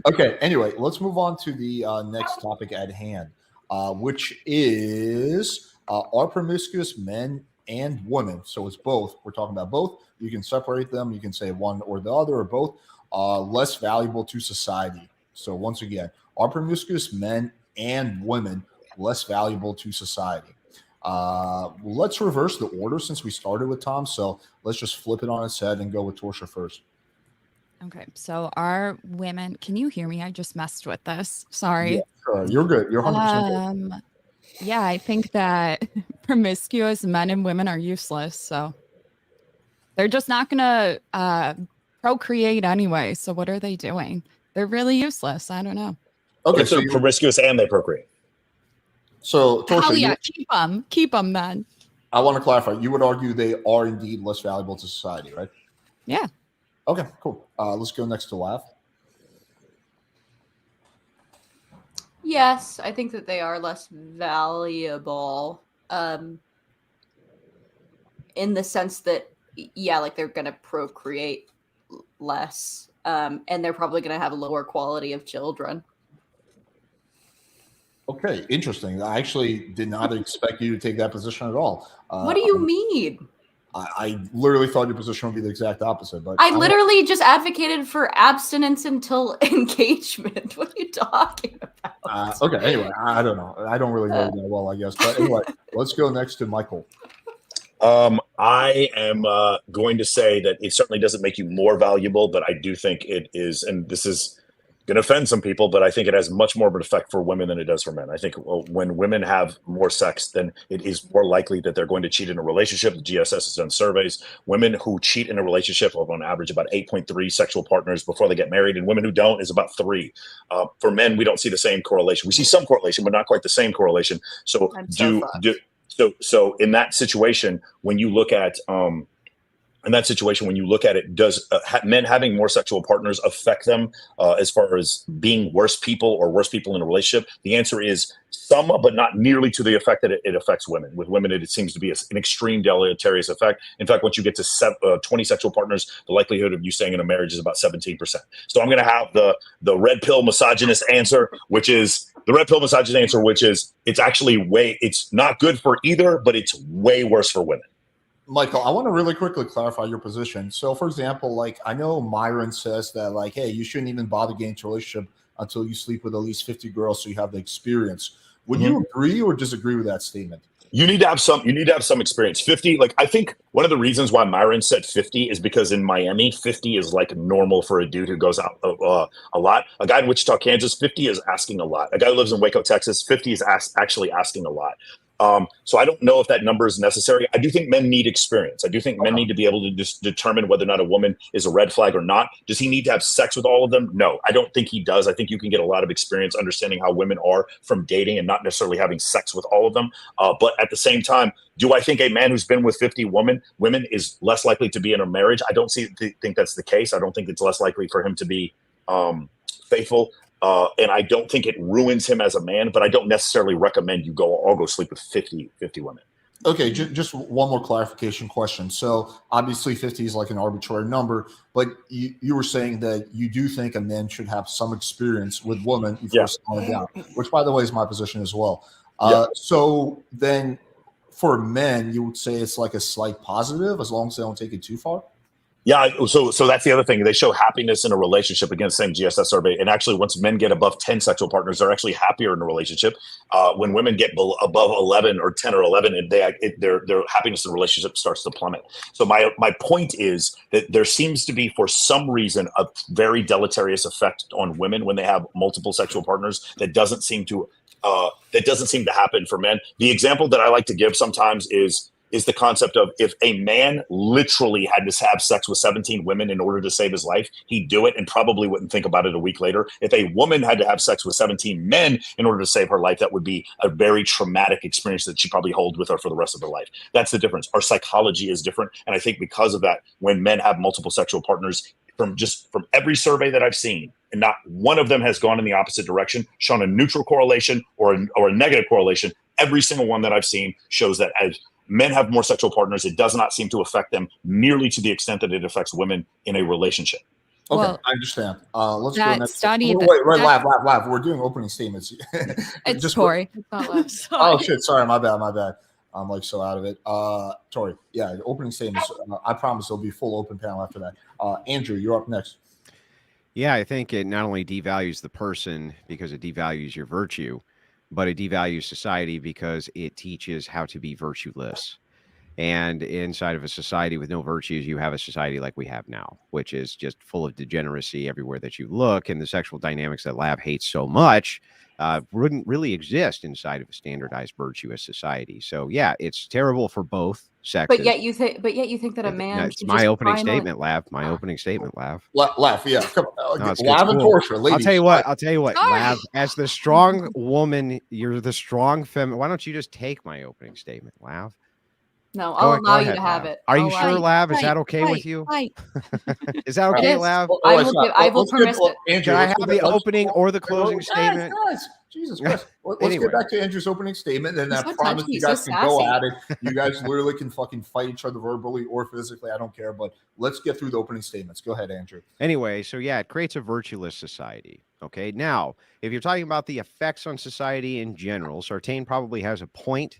Okay. Anyway, let's move on to the next topic at hand, which is are promiscuous men and women. So it's both. We're talking about both. You can separate them. You can say one or the other or both. Less valuable to society. So once again, are promiscuous men and women less valuable to society? Let's reverse the order since we started with Tom. So let's just flip it on its head and go with Torsia first. Okay, so are women, can you hear me? I just messed with this. Yeah, Sorry. sure. You're good. You're 100% good. Yeah, I think that promiscuous men and women are useless. So they're just not going to procreate anyway. So what are they doing? They're really useless. I don't know. Okay, so promiscuous and they procreate. So, Torsia, yeah, keep them then. I want to clarify. You would argue they are indeed less valuable to society, right? Yeah. Okay, cool. Let's go next to Laugh. Yes, I think that they are less valuable in the sense that, yeah, like they're going to procreate less and they're probably going to have a lower quality of children. Okay, interesting. I actually did not expect you to take that position at all. What do you mean? I literally thought your position would be the exact opposite. But I literally just advocated for abstinence until engagement. What are you talking about? Okay, anyway, I don't know. I don't really know that well, I guess. But anyway, let's go next to Michael. I am going to say that it certainly doesn't make you more valuable, but I do think it is, and this is going to offend some people, but I think it has much more of an effect for women than it does for men. I think when women have more sex, then it is more likely that they're going to cheat in a relationship. The GSS has done surveys. Women who cheat in a relationship have on average about 8.3 sexual partners before they get married, and women who don't is about 3. For men, we don't see the same correlation. We see some correlation, but not quite the same correlation. So So in that situation, when you look at does men having more sexual partners affect them as far as being worse people or worse people in a relationship? The answer is some, but not nearly to the effect that it affects women. With women, it seems to be an extreme deleterious effect. In fact, once you get to 20 sexual partners, the likelihood of you staying in a marriage is about 17%. So I'm going to have the red pill misogynist answer, which is it's actually it's not good for either, but it's way worse for women. Michael, I want to really quickly clarify your position. So, for example, like I know Myron says that, like, hey, you shouldn't even bother getting into a relationship until you sleep with at least 50 girls so you have the experience. Would you agree or disagree with that statement? You need to have some experience. 50, like I think one of the reasons why Myron said 50 is because in Miami, 50 is like normal for a dude who goes out a lot. A guy in Wichita, Kansas, 50 is asking a lot. A guy who lives in Waco, Texas, 50 is actually asking a lot. So I don't know if that number is necessary. I do think men need experience. I do think men need to be able to just determine whether or not a woman is a red flag or not. Does he need to have sex with all of them? No, I don't think he does. I think you can get a lot of experience understanding how women are from dating and not necessarily having sex with all of them. But at the same time, do I think a man who's been with 50 women is less likely to be in a marriage? I don't think that's the case. I don't think it's less likely for him to be faithful. And I don't think it ruins him as a man, but I don't necessarily recommend you all go sleep with 50 women. Okay, just one more clarification question. So obviously 50 is like an arbitrary number, but you were saying that you do think a man should have some experience with women before settling down, which, by the way, is my position as well. So then for men, you would say it's like a slight positive as long as they don't take it too far? Yeah, so that's the other thing. They show happiness in a relationship, again, same GSS survey. And actually, once men get above 10 sexual partners, they're actually happier in a relationship. When women get above 11 or 10 or 11, their happiness in a relationship starts to plummet. So my point is that there seems to be, for some reason, a very deleterious effect on women when they have multiple sexual partners that doesn't seem to happen for men. The example that I like to give sometimes is the concept of if a man literally had to have sex with 17 women in order to save his life, he'd do it and probably wouldn't think about it a week later. If a woman had to have sex with 17 men in order to save her life, that would be a very traumatic experience that she'd probably hold with her for the rest of her life. That's the difference. Our psychology is different. And I think because of that, when men have multiple sexual partners, from every survey that I've seen, and not one of them has gone in the opposite direction, shown a neutral correlation or a negative correlation. Every single one that I've seen shows that as men have more sexual partners, it does not seem to affect them nearly to the extent that it affects women in a relationship. Okay, Well, I understand. Let's go that next. study Wait, that- wait, that- laugh. We're doing opening statements. It's Just Tori. It's not Lev. oh Sorry. shit, sorry, my bad. I'm like so out of it. Tori, yeah, opening statements. I promise there'll be full open panel after that. Andrew, you're up next. Yeah, I think it not only devalues the person because it devalues your virtue, but it devalues society because it teaches how to be virtueless. And inside of a society with no virtues, you have a society like we have now, which is just full of degeneracy everywhere that you look. And the sexual dynamics that Lab hates so much wouldn't really exist inside of a standardized virtuous society. So yeah, it's terrible for both sexes. But yet you think that a man It's should my just opening finally- statement, Lav. My opening statement, Lav. Laugh, yeah. Come on. No, it's Lav and cool. Torture, ladies. I'll tell you what, Sorry. Lav, as the strong woman, you're the strong feminine. Why don't you just take my opening statement, Lav? No, Go I'll ahead- allow go you ahead, to have Lav. it. Are you I'll sure, allow Lav? Is that okay with you? Is that okay, is. Lav? I will permit it. Andrew, Can I let's have get- the let's- opening or the Guys, closing statement? Guys, Jesus Christ. Let's Anyway. get back to Andrew's opening statement, and He's I so promise touchy, you so guys can go sassy. at it. You guys literally can fucking fight each other verbally or physically. I don't care, but let's get through the opening statements. Go ahead, Andrew. Anyway, so yeah, it creates a virtueless society. Okay. Now, if you're talking about the effects on society in general, Sartain probably has a point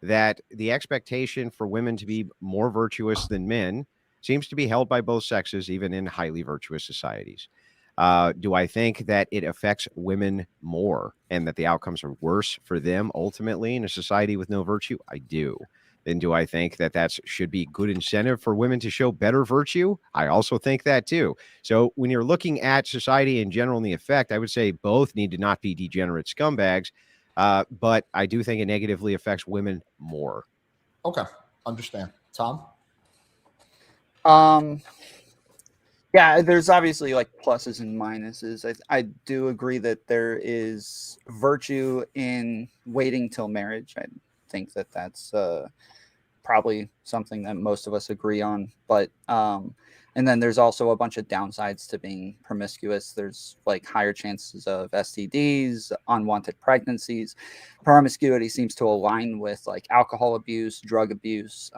that the expectation for women to be more virtuous than men seems to be held by both sexes, even in highly virtuous societies. Do I think that it affects women more and that the outcomes are worse for them ultimately in a society with no virtue? I do. Then do I think that that should be good incentive for women to show better virtue? I also think that too. So when you're looking at society in general and the effect, I would say both need to not be degenerate scumbags. But I do think it negatively affects women more. Okay, understand. Tom? Yeah, there's obviously like pluses and minuses. I do agree that there is virtue in waiting till marriage. I think that that's probably something that most of us agree on. But and then there's also a bunch of downsides to being promiscuous. There's like higher chances of STDs, unwanted pregnancies. Promiscuity seems to align with like alcohol abuse, drug abuse,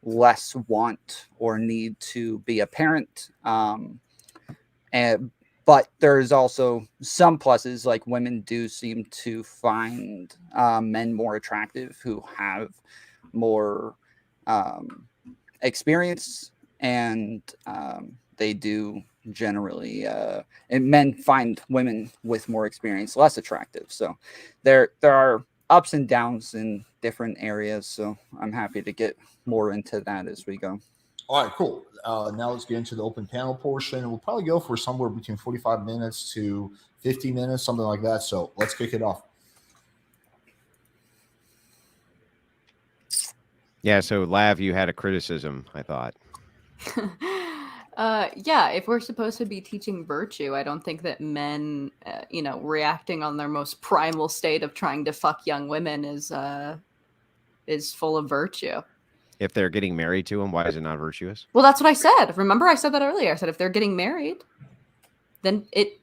less want or need to be a parent. But there's also some pluses, like women do seem to find men more attractive who have more experience, and they do generally, and men find women with more experience less attractive. So there are ups and downs in different areas. So I'm happy to get more into that as we go. All right, cool. Now let's get into the open panel portion. We'll probably go for somewhere between 45 minutes to 50 minutes, something like that. So let's kick it off. Yeah. So Lav, you had a criticism, I thought. Yeah, if we're supposed to be teaching virtue, I don't think that men, reacting on their most primal state of trying to fuck young women is full of virtue. If they're getting married to him, why is it not virtuous? Well, that's what I said. Remember, I said that earlier. I said if they're getting married, then it's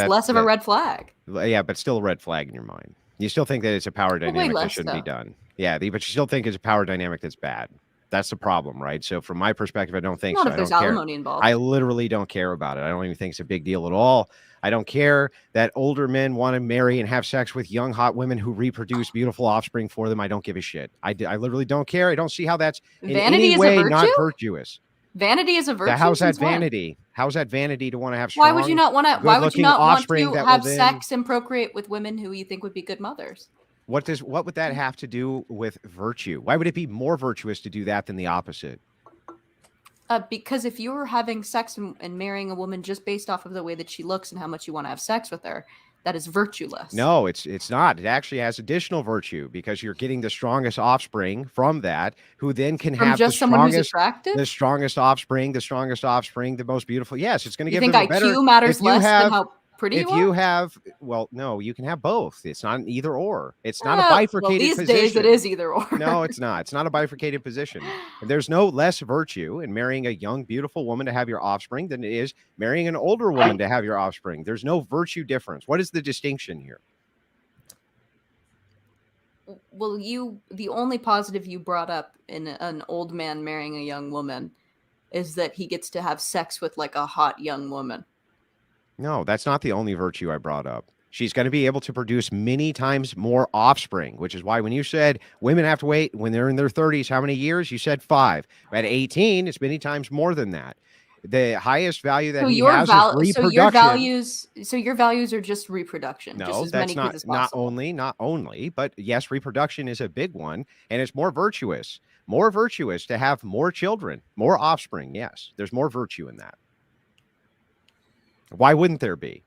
less of a red flag. Yeah, but still a red flag in your mind. You still think that it's a power dynamic that shouldn't be done. Yeah, but you still think it's a power dynamic that's bad. That's the problem, right? So from my perspective, I don't think Not so. if there's I don't care. alimony involved. I literally don't care about it. I don't even think it's a big deal at all. I don't care that older men want to marry and have sex with young, hot women who reproduce beautiful offspring for them. I don't give a shit. I literally don't care. I don't see how that's in any way not virtuous. Vanity is a virtue. How's that vanity? How's that vanity to want to have strong, Why would you not want to? Why would you not want to have then, sex and procreate with women who you think would be good mothers? What would that have to do with virtue? Why would it be more virtuous to do that than the opposite? Because if you were having sex and marrying a woman just based off of the way that she looks and how much you want to have sex with her, that is virtueless. No, it's not. It actually has additional virtue because you're getting the strongest offspring from that, who then can have just someone who's attractive, the strongest offspring, the most beautiful. Yes, it's going to give them a IQ better. matters less than how pretty if you have, well, no, you can have both. It's not an either or. It's not a bifurcated position. These days it is either or. No, it's not. It's not a bifurcated position. There's no less virtue in marrying a young, beautiful woman to have your offspring than it is marrying an older woman to have your offspring. There's no virtue difference. What is the distinction here? Well, the only positive you brought up in an old man marrying a young woman is that he gets to have sex with like a hot young woman. No, that's not the only virtue I brought up. She's going to be able to produce many times more offspring, which is why when you said women have to wait when they're in their 30s, how many years? You said 5. At 18, it's many times more than that. The highest value that he has is reproduction. So your values are just reproduction. No, just as that's many kids as not possible. not only, but yes, reproduction is a big one, and it's more virtuous to have more children, more offspring. Yes, there's more virtue in that. Why wouldn't there be?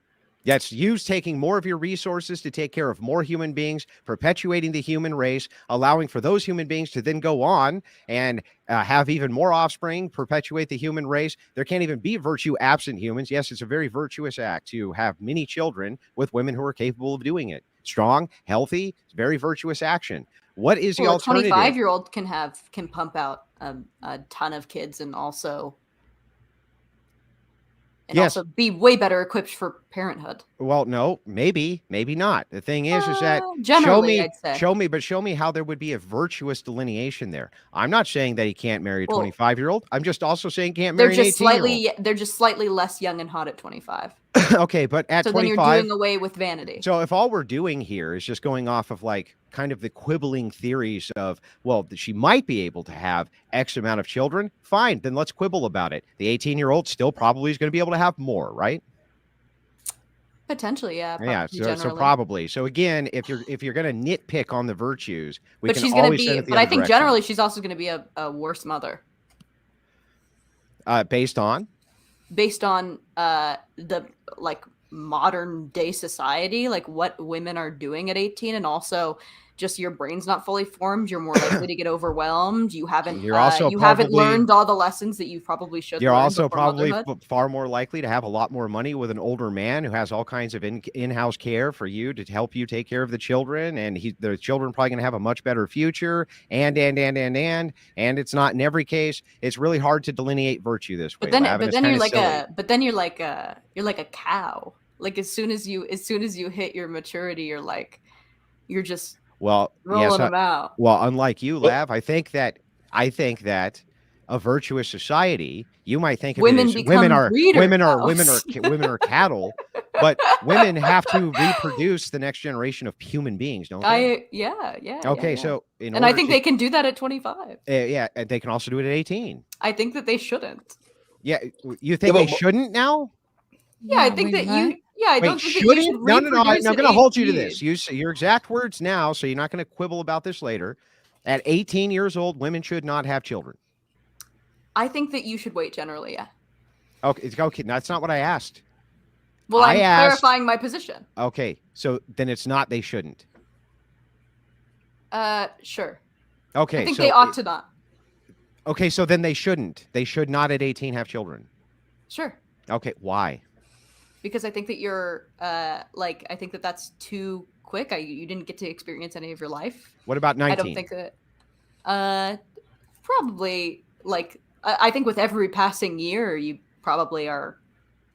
That's you taking more of your resources to take care of more human beings, perpetuating the human race, allowing for those human beings to then go on and have even more offspring, perpetuate the human race. There can't even be virtue absent humans. Yes, it's a very virtuous act to have many children with women who are capable of doing it. Strong, healthy, very virtuous action. What is the alternative? A 25-year-old can pump out a ton of kids and also also be way better equipped for parenthood. Well, no, maybe not. The thing is that generally, show me how there would be a virtuous delineation there. I'm not saying that he can't marry a 25-year-old. I'm just also saying he can't marry an 18-year-old. They're just slightly less young and hot at 25. Okay, but at 25, then you're doing away with vanity. So if all we're doing here is just going off of like kind of the quibbling theories of, well, she might be able to have X amount of children, fine, then let's quibble about it. The 18-year-old still probably is going to be able to have more, right? Potentially, yeah. Yeah, so probably. So again, if you're going to nitpick on the virtues, but she's going to be. But I think generally she's also going to be a worse mother. Based on the like modern day society, like what women are doing at 18, and also just your brain's not fully formed. You're more likely to get overwhelmed. You haven't learned all the lessons that you probably should. You're also probably far more likely to have a lot more money with an older man who has all kinds of in-house care for you to help you take care of the children, and the children probably going to have a much better future. And it's not in every case. It's really hard to delineate virtue this way. But then you're like a cow. Like as soon as you hit your maturity, you're just rolling them out. Well, unlike you, Lav, I think that a virtuous society, you might think of women are cattle, but women have to reproduce the next generation of human beings, don't they? Yeah. Okay, so I think they can do that at 25. Yeah, they can also do it at 18. I think that they shouldn't. Yeah, you think they shouldn't now? Yeah, I think that you. Yeah, I don't think that you should No. I'm going to hold you to this. Use your exact words now, so you're not going to quibble about this later. At 18 years old, women should not have children. I think that you should wait generally, yeah. Okay, that's not what I asked. Well, I'm clarifying my position. Okay, so then it's not they shouldn't. Sure. Okay, I think they ought to not. Okay, so then they shouldn't. They should not at 18 have children. Sure. Okay, why? Because I think that you're I think that that's too quick. You didn't get to experience any of your life. What about 19? I don't think that probably I think with every passing year you probably are.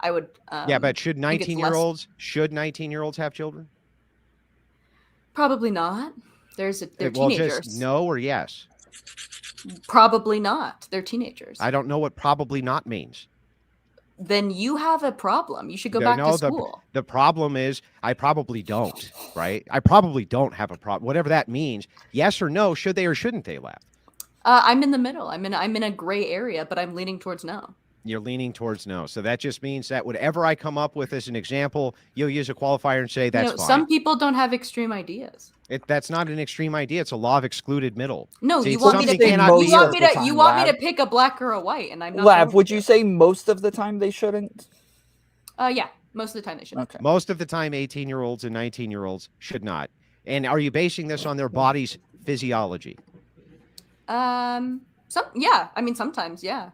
I would but should 19-year-olds have children? Probably not. They're teenagers. Just no or yes? Probably not. They're teenagers. I don't know what probably not means. Then you have a problem. You should go back to school. The problem is I probably don't, right? I probably don't have a problem. Whatever that means. Yes or no, should they or shouldn't they laugh? I'm in the middle. I'm in a gray area, but I'm leaning towards no. You're leaning towards no. So that just means that whatever I come up with as an example, you'll use a qualifier and say that's fine. Some people don't have extreme ideas. That's not an extreme idea. It's a law of excluded middle. No, you want me to pick a black or a white, and I'm not. Lav, would you say most of the time they shouldn't? Yeah, most of the time they shouldn't. Okay. Most of the time, 18-year-olds and 19-year-olds should not. And are you basing this on their body's physiology? I mean, sometimes, yeah.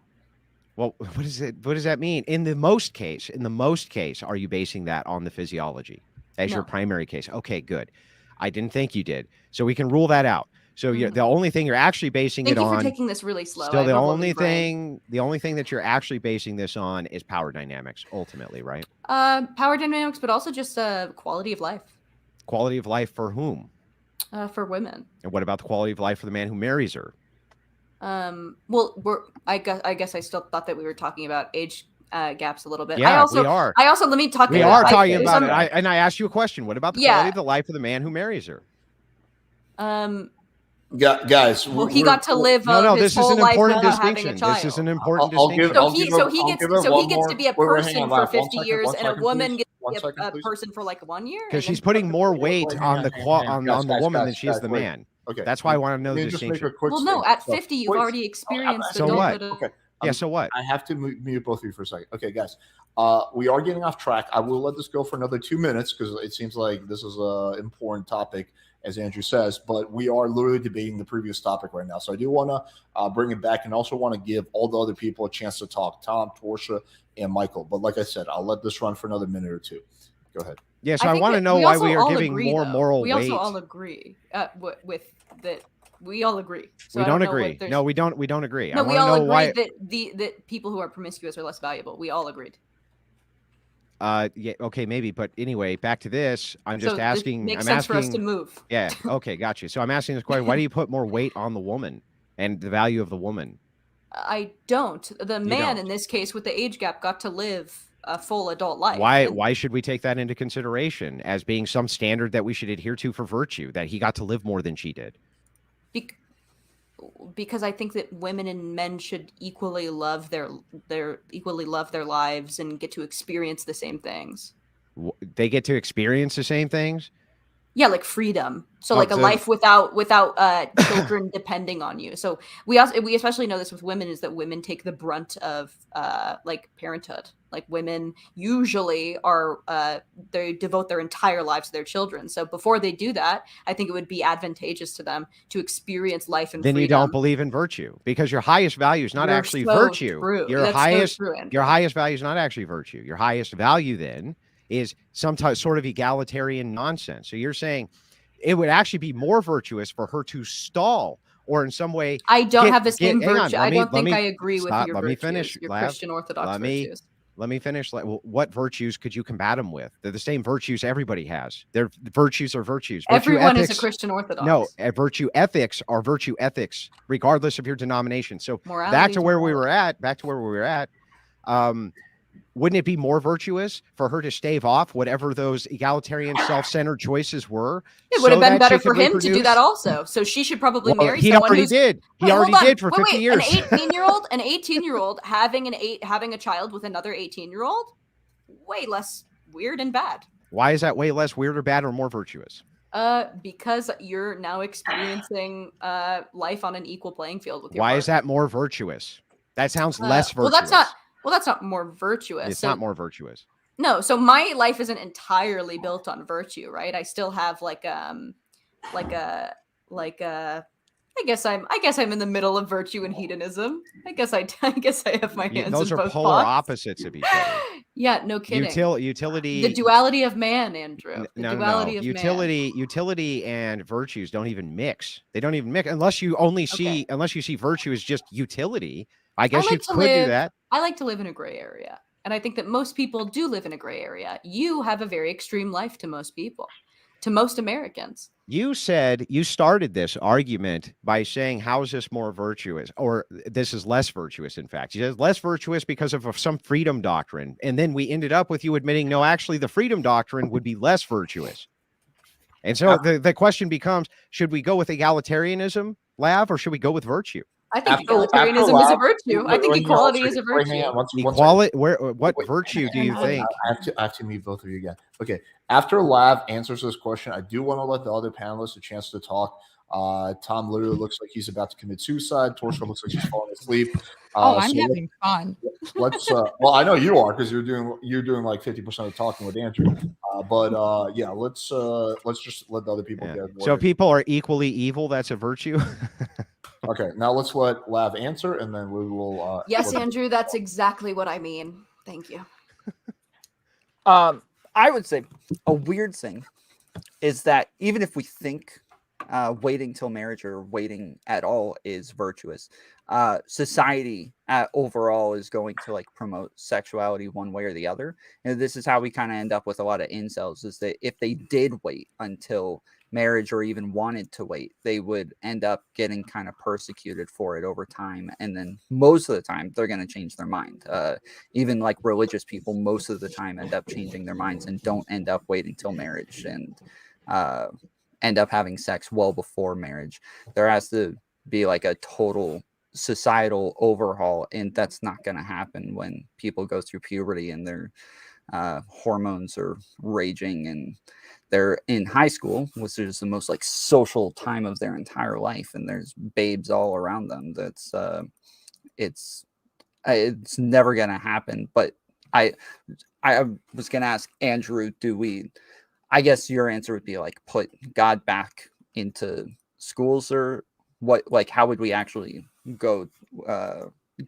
Well, what does that mean? In the most case, are you basing that on the physiology as your primary case? Okay, good. I didn't think you did. So we can rule that out. So the only thing you're actually basing it on. Thank you for taking this really slow. Still, the only thing that you're actually basing this on is power dynamics, ultimately, right? Power dynamics, but also just quality of life. Quality of life for whom? For women. And what about the quality of life for the man who marries her? Well, I guess I still thought that we were talking about age gaps a little bit. Yeah, we are. I also let me talk. We are talking about it. I asked you a question. What about the quality of the life of the man who marries her? Guys, well, he got to live his whole life without having a child. This is an important distinction. So he gets to be a person for 50 years, and a woman gets to be a person for like 1 year. Because she's putting more weight on the woman than she is the man. Okay, that's why I want to know the distinction. Well, no, at 50, you've already experienced so what? Okay. Yeah, so what? I have to mute both of you for a second. Okay, guys, we are getting off track. I will let this go for another 2 minutes because it seems like this is an important topic, as Andrew says, but we are literally debating the previous topic right now. So I do want to bring it back and also want to give all the other people a chance to talk, Tom, Portia, and Michael. But like I said, I'll let this run for another minute or two. Go ahead. Yeah, so I want to know why we are giving more moral weight. We also all agree with that. We all agree. So we don't agree. No, we don't. We don't agree. No, we all agree that people who are promiscuous are less valuable. We all agreed. Yeah, okay, maybe, but anyway, back to this. I'm just asking. Makes sense for us to move. Yeah, okay, got you. So I'm asking this question: why do you put more weight on the woman and the value of the woman? I don't. The man in this case, with the age gap, got to live a full adult life. Why should we take that into consideration as being some standard that we should adhere to for virtue? That he got to live more than she did. Because I think that women and men should equally love their lives and get to experience the same things. They get to experience the same things? Yeah, like freedom. So like a life without children depending on you. So we especially know this with women, is that women take the brunt of like parenthood. Like women usually are they devote their entire lives to their children. So before they do that, I think it would be advantageous to them to experience life and freedom. Then you don't believe in virtue, because your highest value is not actually virtue. True. Your highest value is not actually virtue. Your highest value then is some sort of egalitarian nonsense. So you're saying it would actually be more virtuous for her to stall, or in some way I don't have the same virtue. I don't think I agree with your let me finish, your Christian Orthodox virtues. Let me finish. What virtues could you combat them with? They're the same virtues everybody has. Their virtues are virtues. Everyone is a Christian Orthodox. No, virtue ethics are virtue ethics, regardless of your denomination. So back to where we were at. Wouldn't it be more virtuous for her to stave off whatever those egalitarian, self-centered choices were? It would have been better for him to do that also. So she should probably marry someone already did. He already did for 50 years. An 18-year-old having a child with another 18-year-old, way less weird and bad. Why is that way less weird or bad or more virtuous? Because you're now experiencing life on an equal playing field with your partner. Is that more virtuous? That sounds less virtuous. Well, that's not more virtuous. It's not more virtuous. No, so my life isn't entirely built on virtue, right? I still have I guess I'm in the middle of virtue and hedonism. I guess I have my hands. Those in are both polar pots. opposite of each other. Yeah, no kidding. Utility. The duality of man, Andrew. Utility and virtues don't even mix. They don't even mix unless you see virtue as just utility. I guess you could do that. I like to live in a gray area. And I think that most people do live in a gray area. You have a very extreme life to most people, to most Americans. You said you started this argument by saying, how is this more virtuous? Or this is less virtuous, in fact. You said less virtuous because of some freedom doctrine. And then we ended up with you admitting, no, actually, the freedom doctrine would be less virtuous. And so the question becomes, should we go with egalitarianism, Lav, or should we go with virtue? I think egalitarianism is a virtue. I think equality is a virtue. Equality? What virtue do you think? I have to meet both of you again. Okay. After Lav answers this question, I do want to let the other panelists a chance to talk. Tom literally looks like he's about to commit suicide. Torso looks like she's falling asleep. I'm having fun. Let's. Well, I know you are, because you're doing like 50% of the talking with Andrew. Yeah, let's just let the other people get. So people are equally evil. That's a virtue. Okay, now let's let Lav answer, and then we will. Yes, Andrew, that's exactly what I mean. Thank you. I would say a weird thing is that even if we think waiting till marriage or waiting at all is virtuous. Society overall is going to like promote sexuality one way or the other. And this is how we kind of end up with a lot of incels, is that if they did wait until marriage or even wanted to wait, they would end up getting kind of persecuted for it over time. And then most of the time they're going to change their mind. Even like religious people most of the time end up changing their minds and don't end up waiting till marriage and end up having sex well before marriage. There has to be like a total societal overhaul, and that's not going to happen when people go through puberty and their hormones are raging and they're in high school, which is the most like social time of their entire life, and there's babes all around them. That's it's never going to happen. But I was going to ask Andrew, I guess your answer would be like put God back into schools, or what? Like, how would we actually go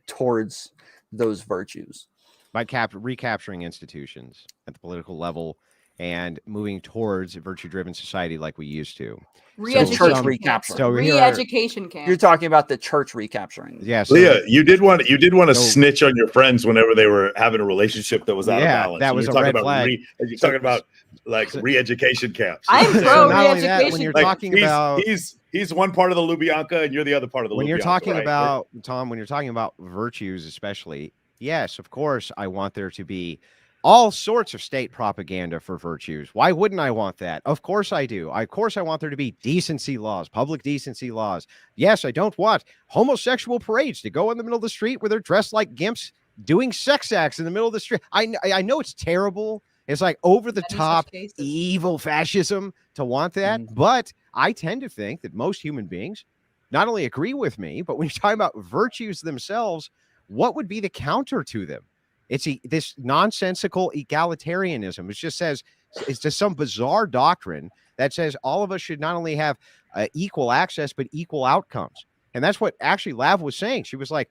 towards those virtues? By recapturing institutions at the political level and moving towards a virtue-driven society like we used to. Re-education camps. You're talking about the church recapturing. Yes. Leah, you did want to snitch on your friends whenever they were having a relationship that was out of balance. That was a red flag. You're talking about like re-education camps. I'm pro re-education. When you're talking about, he's one part of the Lubyanka and you're the other part of the. When Lubyanka, you're talking right? about Tom, when you're talking about virtues, especially, yes, of course, I want there to be all sorts of state propaganda for virtues. Why wouldn't I want that? Of course I do. Of course I want there to be decency laws, public decency laws. Yes, I don't want homosexual parades to go in the middle of the street where they're dressed like gimps doing sex acts in the middle of the street. I know it's terrible. It's like over the top evil fascism to want that. But I tend to think that most human beings not only agree with me, but when you're talking about virtues themselves, what would be the counter to them? It's this nonsensical egalitarianism. It just says it's just some bizarre doctrine that says all of us should not only have equal access, but equal outcomes. And that's what actually Lav was saying. She was like,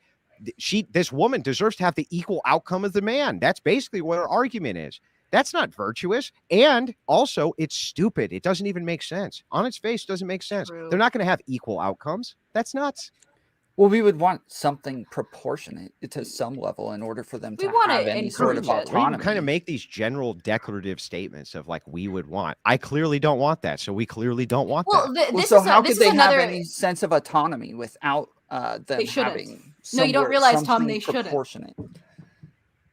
this woman deserves to have the equal outcome of the man. That's basically what her argument is. That's not virtuous. And also, it's stupid. It doesn't even make sense. On its face, doesn't make sense. True. They're not going to have equal outcomes. That's nuts. Well, we would want something proportionate to some level in order for them to have any sort of autonomy. We kind of make these general declarative statements of like we would want. I clearly don't want that, so we clearly don't want that. So how could they have any sense of autonomy without them having? No, you don't realize, Tom. They shouldn't.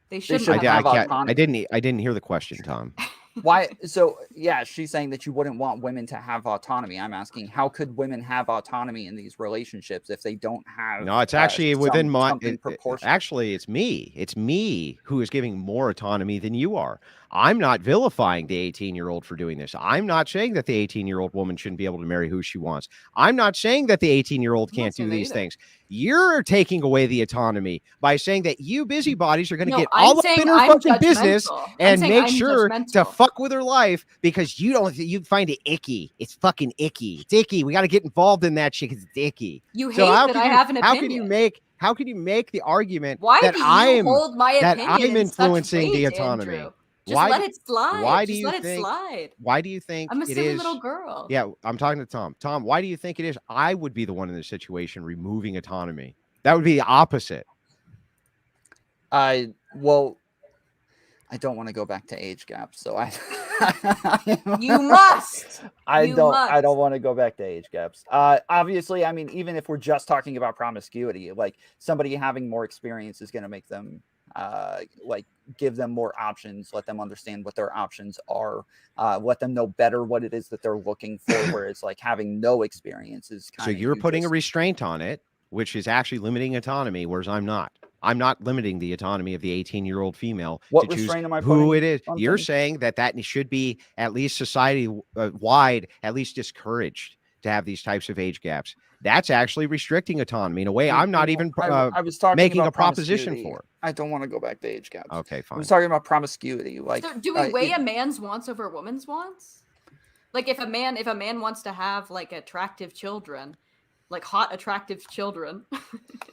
They shouldn't have autonomy. I didn't hear the question, Tom. Why? So yeah, she's saying that you wouldn't want women to have autonomy. I'm asking, how could women have autonomy in these relationships if they don't have? No, it's actually within my. Actually, it's me. It's me who is giving more autonomy than you are. I'm not vilifying the 18-year-old for doing this. I'm not saying that the 18-year-old woman shouldn't be able to marry who she wants. I'm not saying that the 18-year-old can't do these things. You're taking away the autonomy by saying that you busybodies are going to get all up in her fucking business and make sure to fuck with her life because you find it icky. It's fucking icky. It's icky. We got to get involved in that shit because it's icky. You hate that I have an opinion. How can you make the argument that I'm influencing the autonomy? Andrew? Just let it slide. Why do you think I'm a silly little girl? Yeah, I'm talking to Tom. Tom, why do you think it is I would be the one in this situation removing autonomy? That would be the opposite. Well, I don't want to go back to age gaps, so you must. I don't want to go back to age gaps. Obviously, I mean, even if we're just talking about promiscuity, like somebody having more experience is going to make them like give them more options, let them understand what their options are, let them know better what it is that they're looking for, whereas like having no experience is kind of. So you're putting a restraint on it, which is actually limiting autonomy, whereas I'm not limiting the autonomy of the 18-year-old female to choose who it is. You're saying that should be at least society wide, at least discouraged to have these types of age gaps. That's actually restricting autonomy in a way I'm not even making a proposition for. I don't want to go back to age gaps. Okay, fine. I was talking about promiscuity. Like, so do we weigh a man's wants over a woman's wants? Like, if a man wants to have like attractive children, like hot attractive children,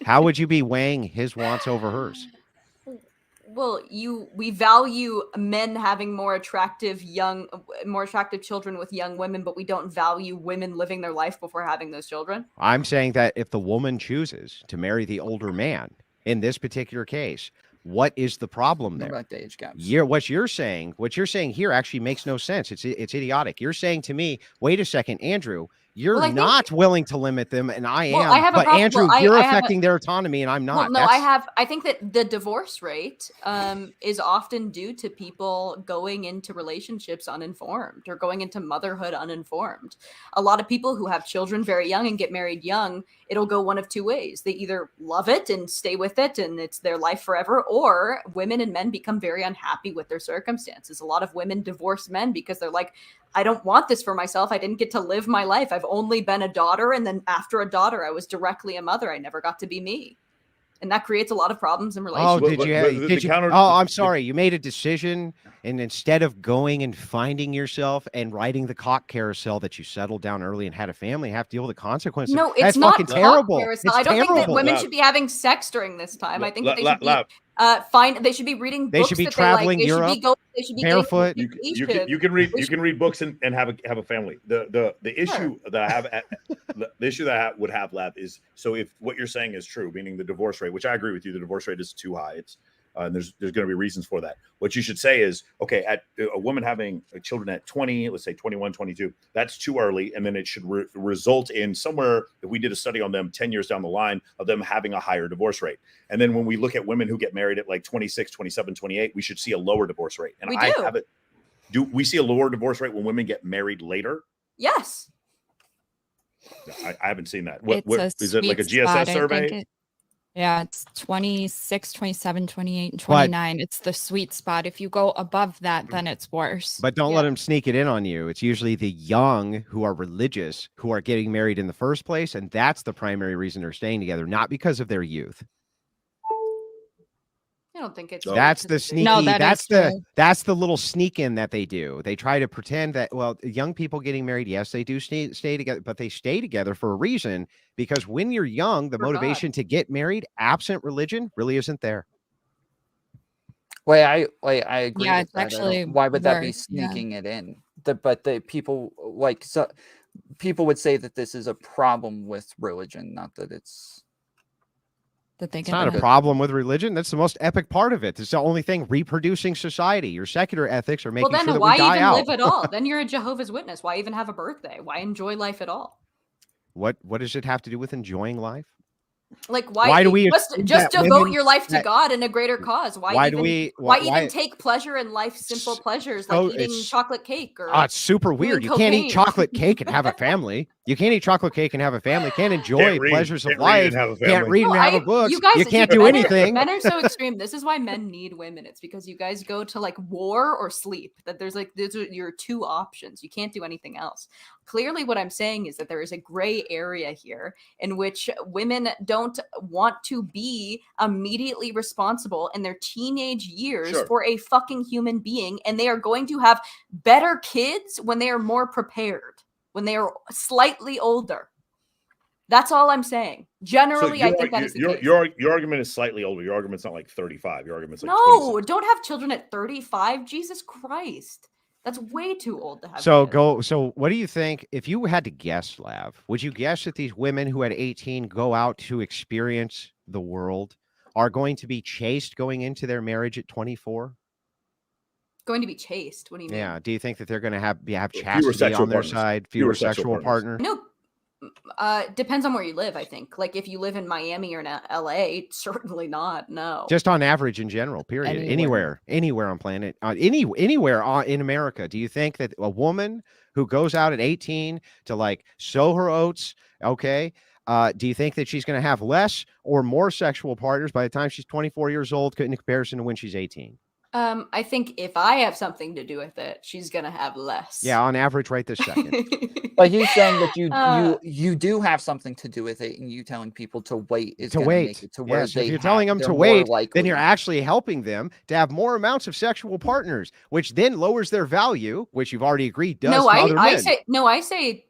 how would you be weighing his wants over hers? Well, we value men having more attractive children with young women, but we don't value women living their life before having those children. I'm saying that if the woman chooses to marry the older man in this particular case, what is the problem there? About the age gaps. What you're saying here actually makes no sense. It's idiotic. You're saying to me, wait a second, Andrew, you're not willing to limit them, and I am. But Andrew, you're affecting their autonomy, and I'm not. Well, no, I think that the divorce rate is often due to people going into relationships uninformed or going into motherhood uninformed. A lot of people who have children very young and get married young, it'll go one of two ways. They either love it and stay with it, and it's their life forever, or women and men become very unhappy with their circumstances. A lot of women divorce men because they're like, I don't want this for myself. I didn't get to live my life. I've only been a daughter. And then after a daughter, I was directly a mother. I never got to be me. And that creates a lot of problems in relationships. I'm sorry. You made a decision, and instead of going and finding yourself and riding the cock carousel that you settled down early and had a family, have to deal with the consequences. No, it's That's not fucking terrible. I don't think that women should be having sex during this time. I think that they should be they should be reading books. They should be traveling Europe. They should be barefoot. You can read books and have a family. The issue that I would have, Lab, is, so if what you're saying is true, meaning the divorce rate, which I agree with you, the divorce rate is too high. It's and there's going to be reasons for that. What you should say is, okay, at a woman having children at 20, let's say 21, 22, that's too early. And then it should result in somewhere, if we did a study on them 10 years down the line, of them having a higher divorce rate. And then when we look at women who get married at like 26, 27, 28, we should see a lower divorce rate. And do we see a lower divorce rate when women get married later? Yes. I haven't seen that. Is it like a GSS survey? Yeah, it's 26, 27, 28, and 29. It's the sweet spot. If you go above that, then it's worse. But don't let them sneak it in on you. It's usually the young who are religious who are getting married in the first place, and that's the primary reason they're staying together, not because of their youth. I don't think it's that's the sneaky. No, that's the little sneak in that they do. They try to pretend that, well, young people getting married, yes, they do stay together, but they stay together for a reason, because when you're young, the motivation to get married, absent religion, really isn't there. I agree. Yeah, with it's that. actually Why would that be sneaking it in? People would say that this is a problem with religion, not that it's. It's not a problem with religion. That's the most epic part of it. It's the only thing reproducing society. Your secular ethics are making sure that we die out. Well, then why even live at all? Then you're a Jehovah's Witness. Why even have a birthday? Why enjoy life at all? What does it have to do with enjoying life? Like why do we just devote your life to God and a greater cause? Why even take pleasure in life's simple pleasures, like eating chocolate cake? Or it's super weird. You can't eat chocolate cake and have a family. You can't eat chocolate cake and have a family. Can't enjoy pleasures of life. Can't read and have a book. You can't do anything. Men are so extreme. This is why men need women. It's because you guys go to like war or sleep. That there's like these are your two options. You can't do anything else. Clearly, what I'm saying is that there is a gray area here in which women don't want to be immediately responsible in their teenage years for a fucking human being, and they are going to have better kids when they are more prepared, when they are slightly older. That's all I'm saying. Generally, I think that is the case. Your argument is slightly older. Your argument's not like 35. Your argument's like 26. Don't have children at 35. Jesus Christ. That's way too old to have. So what do you think, if you had to guess, Lav, would you guess that these women who at 18 go out to experience the world are going to be chaste going into their marriage at 24? Going to be chaste? What do you mean? Yeah. Do you think that they're going to have chastity on their side, fewer sexual partners? No. Depends on where you live, I think. Like if you live in Miami or in LA, certainly not. No. Just on average in general, period. Anywhere on planet, anywhere in America. Do you think that a woman who goes out at 18 to like sow her oats, do you think that she's going to have less or more sexual partners by the time she's 24 years old in comparison to when she's 18? I think if I have something to do with it, she's gonna have less. Yeah, on average, right this second. But he's saying that you do have something to do with it, and you telling people to wait is to wait. Make it to where if you're telling them to wait, then you're actually helping them to have more amounts of sexual partners, which then lowers their value, which you've already agreed does. I say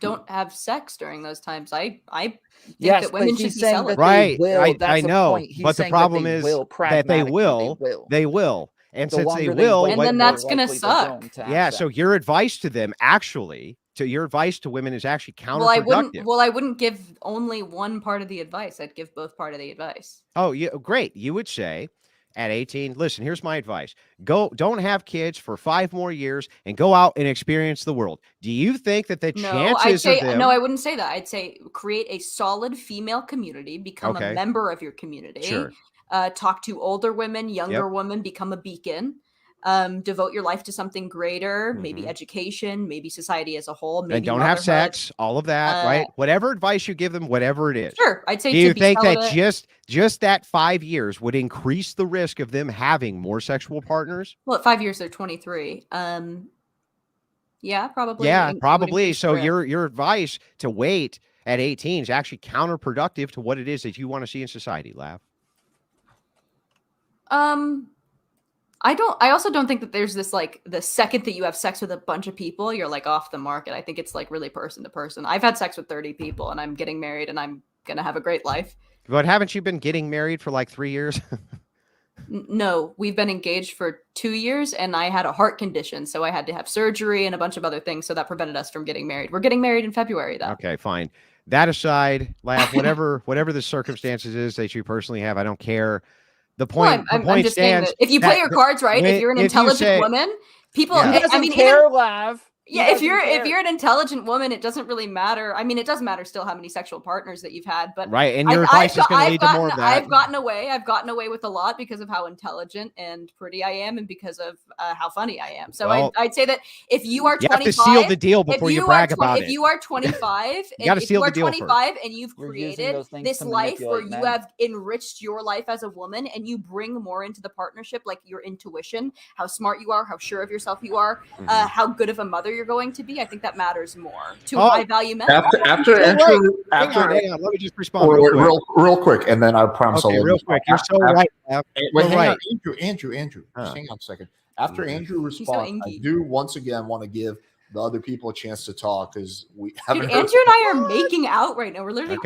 don't have sex during those times. I think Yes, that women but should he's be saying that celebrated. Right. they will. That's I the know. point. He's But the saying problem that they is will, that they pragmatically will. They will. And The since they longer will, wait, And then the more that's gonna likely they're suck. going to have yeah. sex. So your advice to them, actually, your advice to women is actually Well, I counterproductive. wouldn't give only one part of the advice. I'd give both part of the advice. Oh, yeah, great. You would say at 18, listen, here's my advice. Don't have kids for 5 more years and go out and experience the world. Do you think that the No, I'd chances say of them... no. I wouldn't say that. I'd say create a solid female community. Become Okay. a member of your community. Sure. Talk to older women, younger women. Become a beacon. Devote your life to something greater, maybe education, maybe society as a whole, maybe and don't have motherhood. sex, all of that, right? Whatever advice you give them, whatever it is. Sure, I'd say. Do you to be think that celibate. just that 5 years would increase the risk of them having more sexual partners? Well, at 5 years they're 23. Yeah, probably. Yeah, It would probably. increase the So risk. your advice to wait at 18 is actually counterproductive to what it is that you want to see in society, Lav. I also don't think that there's this like the second that you have sex with a bunch of people, you're like off the market. I think it's like really person to person. I've had sex with 30 people and I'm getting married and I'm gonna have a great life. But haven't you been getting married for like 3 years? No, we've been engaged for 2 years and I had a heart condition, so I had to have surgery and a bunch of other things, so that prevented us from getting married. We're getting married in February though. Okay, fine. That aside, Lav, whatever the circumstances is that you personally have, I don't care. The point, I'm just saying that if you play your cards right, if you're an intelligent woman, people. Yeah. He doesn't care, Lav. Yeah, if you're an intelligent woman, it doesn't really matter. I mean, it does matter still how many sexual partners that you've had, but right. And your advice is going to lead to more of that. I've gotten away with a lot because of how intelligent and pretty I am, and because of how funny I am. So Well, I'd say that if you are 25, you have to seal the deal before you brag about it. If you are 25, you got to seal the deal 25 and you've created this to life where manipulate you have enriched your life as a woman and you bring more into the partnership, like your intuition, how smart you are, how sure of yourself you are, how good of a mother you're going to be. I think that matters more to high value men. After Andrew, hang on, let me just respond real quick, and then I promise I'll real quick. You're so right. Wait, hang on, Andrew. Just hang on a second. After Andrew responds, I do once again want to give the other people a chance to talk because we haven't. Dude, Andrew and I are making out right now. We're literally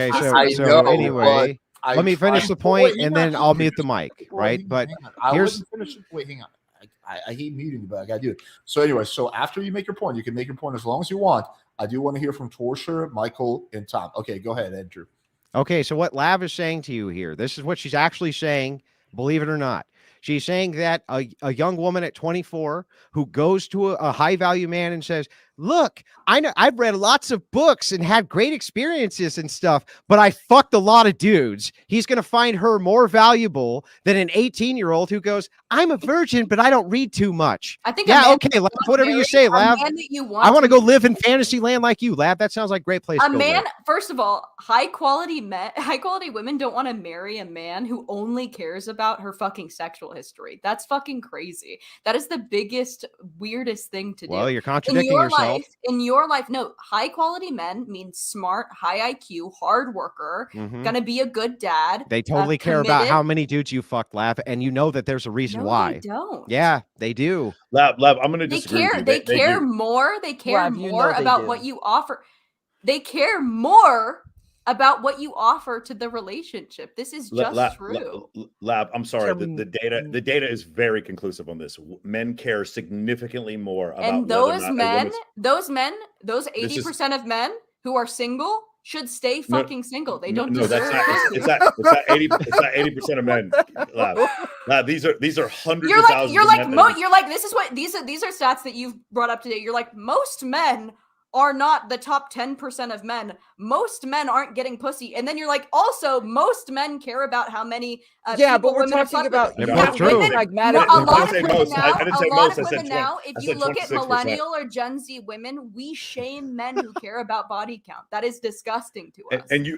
so anyway, let me finish the point and then I'll mute the mic. Right, but here's hang on. I hate muting you, but I gotta do it. So anyway, so after you make your point, you can make your point as long as you want. I do want to hear from Torsha, Michael, and Tom. Okay, go ahead, Andrew. Okay, so what Lav is saying to you here, this is what she's actually saying, believe it or not. She's saying that a young woman at 24 who goes to a high value man and says, look, I know I've read lots of books and had great experiences and stuff, but I fucked a lot of dudes. He's going to find her more valuable than an 18-year-old who goes, I'm a virgin, but I don't read too much. I think, okay, Lav, whatever you say, Lav. I want to go live in fantasy land like you, Lav. That sounds like a great place to go live. First of all, high quality women don't want to marry a man who only cares about her fucking sexual history. That's fucking crazy. That is the biggest, weirdest thing to do. Well, you're contradicting yourself. In your life, no, high quality men mean smart, high IQ, hard worker, gonna be a good dad. They totally care about how many dudes you fucked, Lav, and you know that there's a reason why. They don't. Yeah, they do. Lav, I'm gonna disagree. They care more. They care more about what you offer. They care more about what you offer to the relationship. This is just true. Lab, I'm sorry. The data is very conclusive on this. Men care significantly more about, and those 80% of men who are single should stay fucking single. They don't deserve it's not 80% of men. Lab, these are hundreds of thousands. You're like this is what these are stats that you've brought up today. You're like, most men are not the top 10% of men. Most men aren't getting pussy. And then you're like, also, most men care about how many but we're talking about pragmatic. A lot of women now, if you look at millennial or Gen Z women, we shame men who care about body count. That is disgusting to us. And you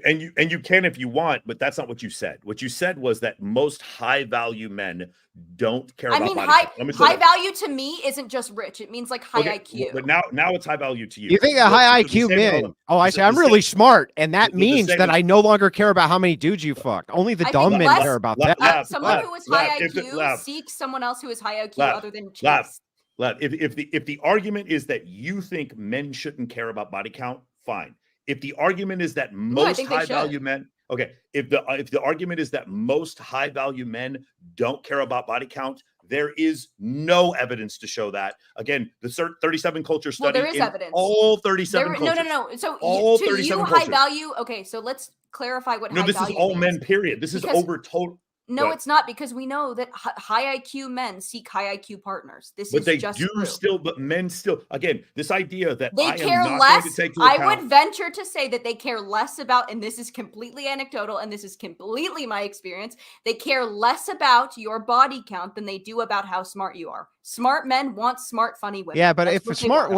can if you want, but that's not what you said. What you said was that most high value men don't care about body count. High value to me isn't just rich. It means like high IQ. But now it's high value to you. You think that high IQ men? Oh, I say I'm really smart, and that means that I no longer care about how many dudes you fucked. Only the dumb men care about that. Someone who is high IQ seeks someone else who is high IQ other than chicks. If the argument is that you think men shouldn't care about body count, fine. If the argument is that most high value men, okay, if the argument is that most high value men don't care about body count, there is no evidence to show that. Again, the 37 culture study, there is evidence. All 37 cultures. No. So all to 37 you, cultures. high value. Okay, so let's clarify what high value. No, this is all men. Period. This is over total. No, it's not, because we know that high IQ men seek high IQ partners. But they do still. But men still. Again, this idea that they care less. I would venture to say that they care less about, and this is completely anecdotal, and this is completely my experience. They care less about your body count than they do about how smart you are. Smart men want smart, funny women. Yeah, but if the smart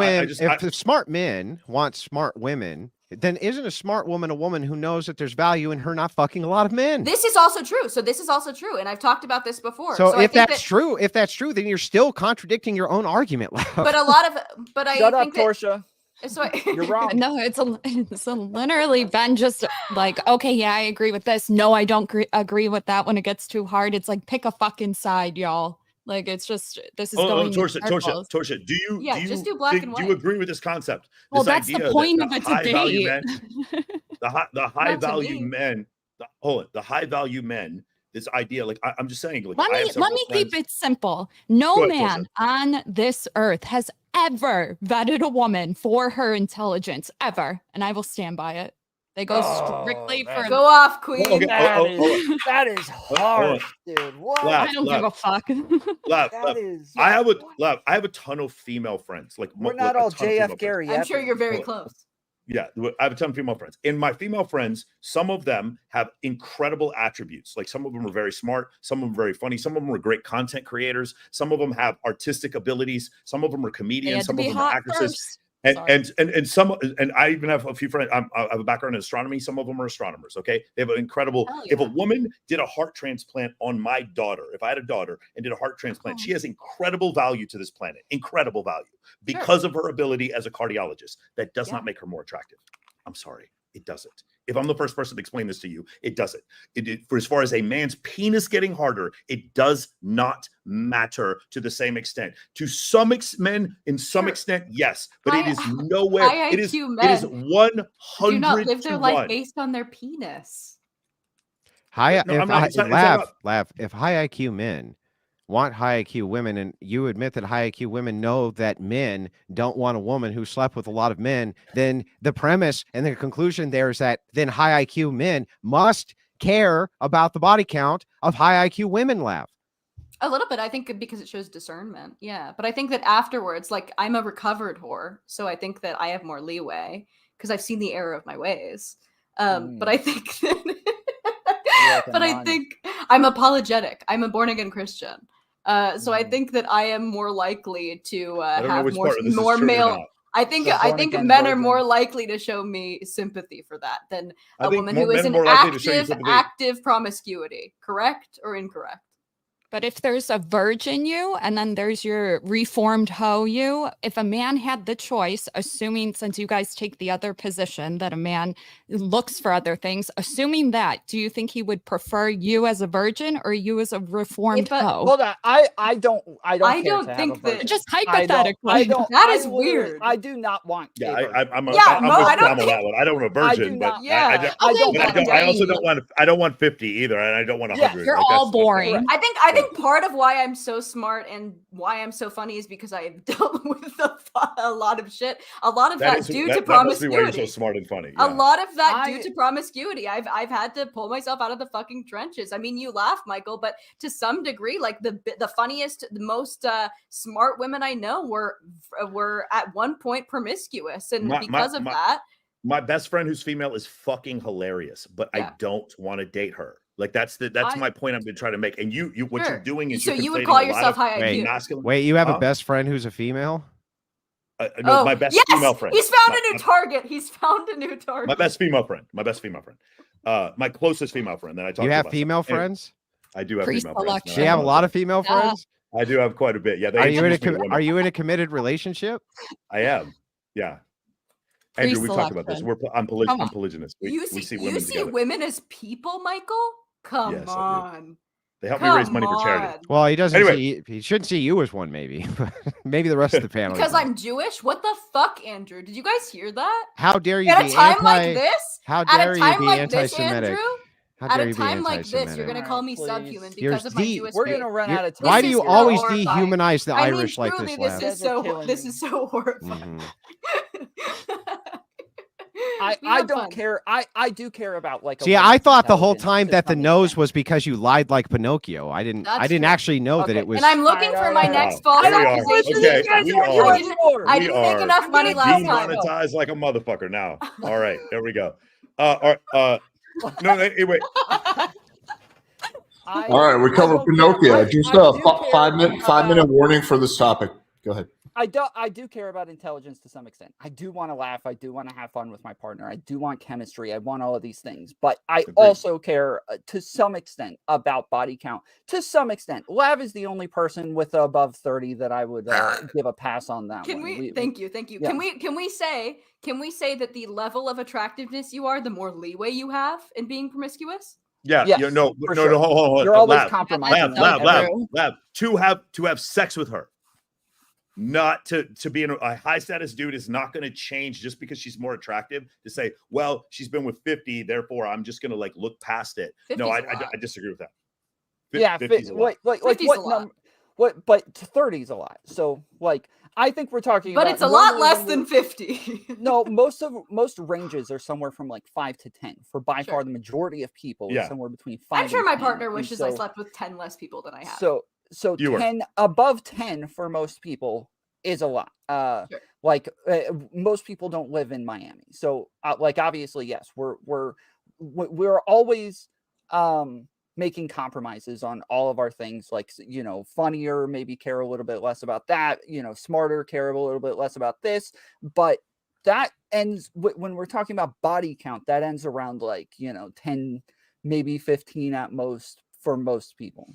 men want smart women, then isn't a smart woman a woman who knows that there's value in her not fucking a lot of men? This is also true. So this is also true. And I've talked about this before. So if that's true, then you're still contradicting your own argument. But I Shut think up, Portia. So you're wrong. No, it's literally been just like, okay, yeah, I agree with this. No, I don't agree with that when it gets too hard. It's like, pick a fucking side, y'all. Like, it's just, this is going Torsia, do you just do black and white. Do you agree with this concept? Well, that's the point of a debate. The high value men, the high value men, this idea, like I'm just saying, like, let me keep it simple. No man on this earth has ever vetted a woman for her intelligence, ever. And I will stand by it. They go strictly for go off, queen. Okay. That is harsh, dude. What? I don't give a fuck. I have a ton of female friends. Like, we're not all JF Gary. I'm sure you're very close. Yeah, I have a ton of female friends. And my female friends, some of them have incredible attributes. Like, some of them are very smart, some of them are very funny, some of them are great content creators, some of them have artistic abilities, some of them are comedians, some of them are actresses. And I even have a few friends. I have a background in astronomy. Some of them are astronomers. Okay, they have an incredible. If a woman did a heart transplant on my daughter, if I had a daughter and did a heart transplant, she has incredible value to this planet. Incredible value because of her ability as a cardiologist. That does not make her more attractive. I'm sorry, it doesn't. If I'm the first person to explain this to you, it doesn't. For as far as a man's penis getting harder, it does not matter to the same extent. To some men, in some extent, yes, but it is nowhere. It is 100 do not live their life based on their penis. If high IQ men want high IQ women, and you admit that high IQ women know that men don't want a woman who slept with a lot of men, then the premise and the conclusion there is that then high IQ men must care about the body count of high IQ women. Laugh. A little bit, I think, because it shows discernment. Yeah, but I think that afterwards, like, I'm a recovered whore, so I think that I have more leeway because I've seen the error of my ways. But I think I think I'm apologetic. I'm a born again Christian. So I think that I am more likely to have more male. I think men are more likely to show me sympathy for that than a woman who is an active promiscuity. Correct or incorrect? But if there's a virgin you and then there's your reformed hoe you, if a man had the choice, assuming since you guys take the other position that a man looks for other things, assuming that, do you think he would prefer you as a virgin or you as a reformed hoe? Hold on, I don't think that. Just hypothetically, that is weird. I do not want. Yeah, I'm with Tom on that one. I don't want a virgin, but I also don't want. I don't want 50 either, and I don't want 100. You're all boring. I think part of why I'm so smart and why I'm so funny is because I have dealt with a lot of shit. A lot of that due to promiscuity. Why you're so smart and funny. Yeah. A lot of that due to promiscuity. I've had to pull myself out of the fucking trenches. I mean, you laugh, Michael, but to some degree, like the funniest, the most smart women I know were at one point promiscuous, and because of that. My best friend who's female is fucking hilarious, but I don't want to date her. Like that's my point I'm trying to make. And what you're doing is you would call yourself high IQ. Wait, you have a best friend who's a female? No, my best female friend. He's found a new target. He's found a new target. My best female friend. My closest female friend that I talk to. You have female friends? I do have female friends. Do you have a lot of female friends? I do have quite a bit. Yeah. Are you in a committed relationship? I am. Yeah. Andrew, we talked about this. I'm polygynous. We see women women as people, Michael? Come on. They help me raise money for charity. Well, he doesn't Anyway. he shouldn't see you as one, maybe. Maybe the rest of the family. Because I'm Jewish? What the fuck, Andrew? Did you guys hear that? How dare you At be a time like this? How At dare a you time be like this, anti-Semitic? Andrew? How At dare a you be time like this, you're anti-Semitic? gonna call me Please. subhuman You're because of my de- Jewish We're faith. gonna run out of time. Why This do you is always horrifying. dehumanize the I mean, Irish like truly, this, this Lab? is so horrifying. I don't care. I do care about like. See, I thought the whole intelligence time to that the some nose extent. was because you lied like Pinocchio. I didn't That's true. actually know that Okay. it was. And I'm looking for my Alright, next wow. false There we are. accusation. Okay, You guys we are are- doing more. I we didn't make are enough money last time. Demonetized like a motherfucker now. All right, there we go. No, anyway. All right, we covered Pinocchio. Just a 5-minute warning for this topic. Go ahead. I do care about intelligence to some extent. I do want to laugh. I do want to have fun with my partner. I do want chemistry. I want all of these things. But I also care to some extent about body count. To some extent, Lav is the only person with above 30 that I would give a pass on that. Can one. we? Thank you. Yeah. Can we say that the level of attractiveness you are, the more leeway you have in being promiscuous? Yeah, Yes, no, for no, sure. no, hold on. You're always Lab, compromising. Lab. To have sex with her, not to be a high status dude is not going to change just because she's more attractive. To say, well, she's been with 50, therefore I'm just going to like look past it. No, I disagree with that. Yeah, 50's a lot. like 50's what a lot. number? What? But 30 is a lot. So like, I think we're talking. But about it's a lot normally less when than 50. No, most ranges are somewhere from like 5 to 10. For by far the majority of people, is somewhere between 5. I'm sure and my 10. partner And wishes I slept with 10 less people than I have. So 10 above 10 for most people is a lot. Like most people don't live in Miami, so like obviously yes, we're always making compromises on all of our things, like, you know, funnier, maybe care a little bit less about that, you know, smarter, care a little bit less about this. But that ends when we're talking about body count, that ends around like, you know, 10, maybe 15 at most for most people.